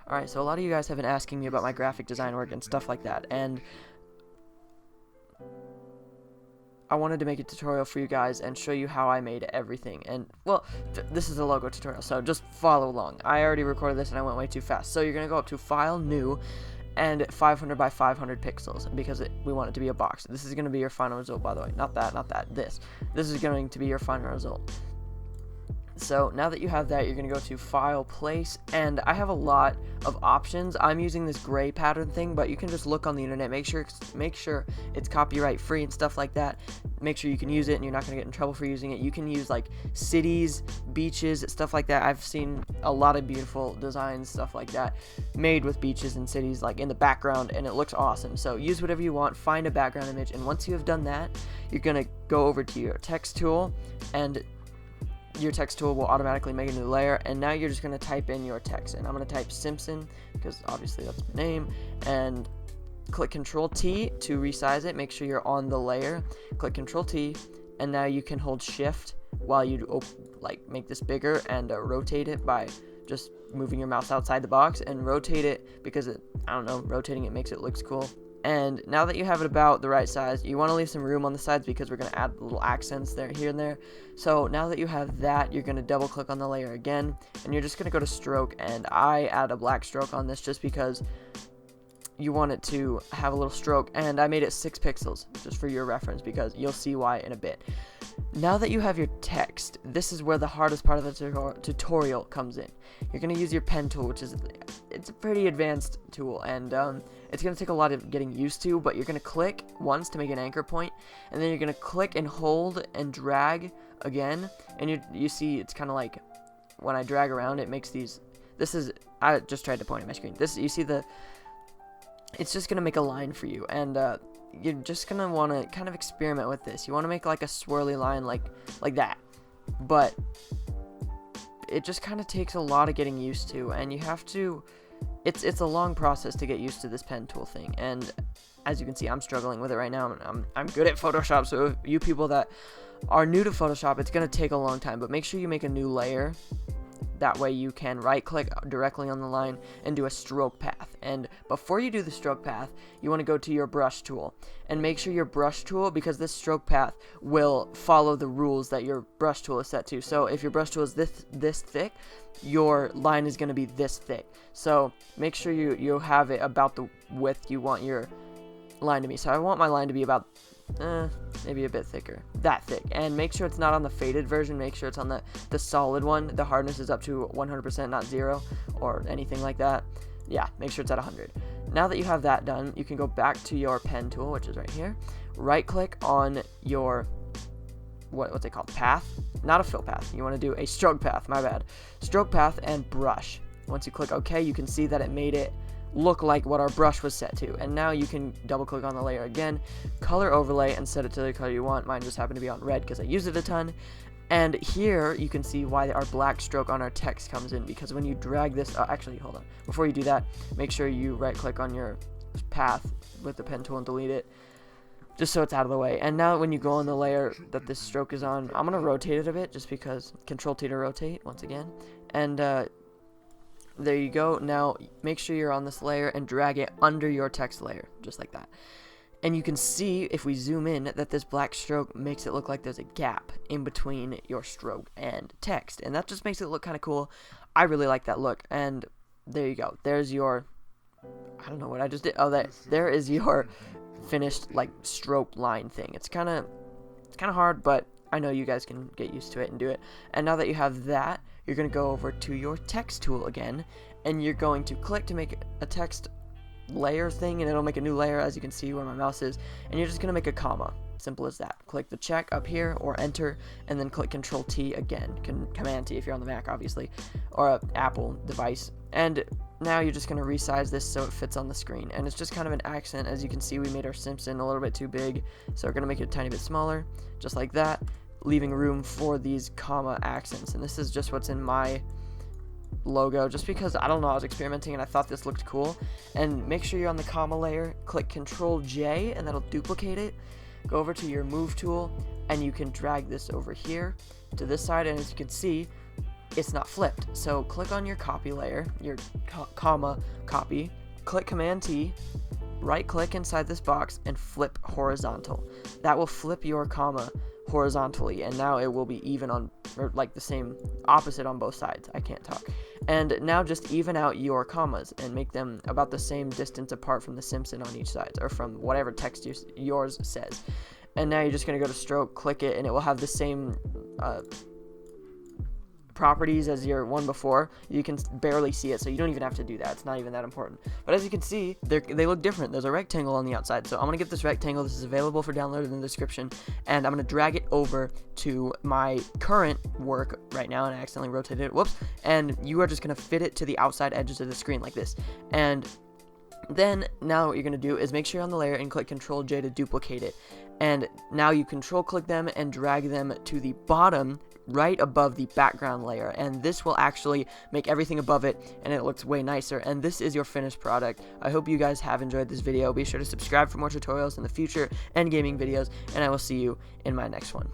Alright, so a lot of you guys have been asking me about my graphic design work and stuff like that, and I wanted to make a tutorial for you guys and show you how I made everything. And, well, this is a logo tutorial, so just follow along. I already recorded this and I went way too fast. So you're going to go up to File, New, and 500 by 500 pixels, because we want it to be a box. This is going to be your final result, by the way. Not that, this. This is going to be your final result. So now that you have that, you're going to go to File, Place, and I have a lot of options. I'm using this gray pattern thing, but you can just look on the internet, make sure it's copyright free and stuff like that. Make sure you can use it and you're not going to get in trouble for using it. You can use like cities, beaches, stuff like that. I've seen a lot of beautiful designs, stuff like that, made with beaches and cities like in the background, and it looks awesome. So use whatever you want, find a background image, and once you have done that, you're going to go over to your text tool, and your text tool will automatically make a new layer, and now you're just going to type in your text, and I'm going to type Simpson because obviously that's my name, and click Control T to resize it. Make sure you're on the layer, click Control T, and now you can hold Shift while you make this bigger and rotate it by just moving your mouse outside the box, and rotate it because rotating it makes it looks cool. And now that you have it about the right size, you want to leave some room on the sides because we're going to add little accents there, here and there. So now that you have that, you're going to double click on the layer again, and you're just going to go to stroke, and I add a black stroke on this just because you want it to have a little stroke, and I made it 6 pixels just for your reference because you'll see why in a bit. Now that you have your text, this is where the hardest part of the tutorial comes in. You're going to use your pen tool, which is it's a pretty advanced tool, and it's going to take a lot of getting used to, but you're going to click once to make an anchor point, and then you're going to click and hold and drag again, and you see it's kind of like when I drag around, it makes these. I just tried to point at my screen. You see it's just going to make a line for you, and you're just going to want to kind of experiment with this. You want to make like a swirly line like that, but it just kind of takes a lot of getting used to, and you have to, it's a long process to get used to this pen tool thing, and as you can see, I'm struggling with it right now. I'm good at Photoshop, so if you people that are new to Photoshop, it's going to take a long time, but make sure you make a new layer. That way you can right click directly on the line and do a stroke path. And before you do the stroke path, you want to go to your brush tool and make sure your brush tool, because this stroke path will follow the rules that your brush tool is set to. So if your brush tool is this thick, your line is going to be this thick. So make sure you have it about the width you want your line to be. So I want my line to be about maybe a bit thicker, that thick, and make sure it's not on the faded version. Make sure it's on the solid one. The hardness is up to 100%, not 0 or anything like that. Yeah, make sure it's at 100. Now that you have that done, you can go back to your pen tool, which is right here, right click on your what's it called, path, not a fill path. You want to do a stroke path, my bad, stroke path, and brush. Once you click OK, you can see that it made it look like what our brush was set to, and now you can double click on the layer again, color overlay, and set it to the color you want. Mine just happened to be on red because I use it a ton. And here you can see why our black stroke on our text comes in, because when you drag this, actually hold on, before you do that, make sure you right click on your path with the pen tool and delete it, just so it's out of the way. And now when you go on the layer that this stroke is on, I'm gonna rotate it a bit just because, Control T to rotate once again, and there you go. Now make sure you're on this layer and drag it under your text layer, just like that. And you can see, if we zoom in, that this black stroke makes it look like there's a gap in between your stroke and text, and that just makes it look kind of cool. I really like that look, and there you go. There's your, I don't know what I just did. Oh, there is your finished like stroke line thing. It's kind of hard, but I know you guys can get used to it and do it. And now that you have that, you're going to go over to your text tool again, and you're going to click to make a text layer thing, and it'll make a new layer, as you can see where my mouse is, and you're just going to make a comma. Simple as that. Click the check up here or enter, and then click Control T again, Command T if you're on the Mac obviously, or an Apple device. And now you're just going to resize this so it fits on the screen, and it's just kind of an accent. As you can see, we made our Simpson a little bit too big, so we're going to make it a tiny bit smaller, just like that, leaving room for these comma accents. And this is just what's in my logo, just because, I don't know, I was experimenting and I thought this looked cool. And make sure you're on the comma layer, click Control J, and that'll duplicate it. Go over to your move tool, and you can drag this over here to this side, and as you can see, it's not flipped. So click on your copy layer, your comma copy, click Command T, right click inside this box and flip horizontal. That will flip your comma horizontally, and now it will be even on, or like the same opposite on both sides. I can't talk. And now just even out your commas and make them about the same distance apart from the Simpson on each side, or from whatever text yours says. And now you're just going to go to stroke, click it, and it will have the same properties as your one before. You can barely see it, so you don't even have to do that. It's not even that important. But as you can see, they look different. There's a rectangle on the outside, so I'm going to get this rectangle. This is available for download in the description, and I'm going to drag it over to my current work right now, and I accidentally rotated it. Whoops. And you are just going to fit it to the outside edges of the screen like this. And then now what you're going to do is make sure you're on the layer and click Control J to duplicate it. And now you control click them and drag them to the bottom right above the background layer, and this will actually make everything above it and it looks way nicer. And this is your finished product. I hope you guys have enjoyed this video. Be sure to subscribe for more tutorials in the future and gaming videos, and I will see you in my next one.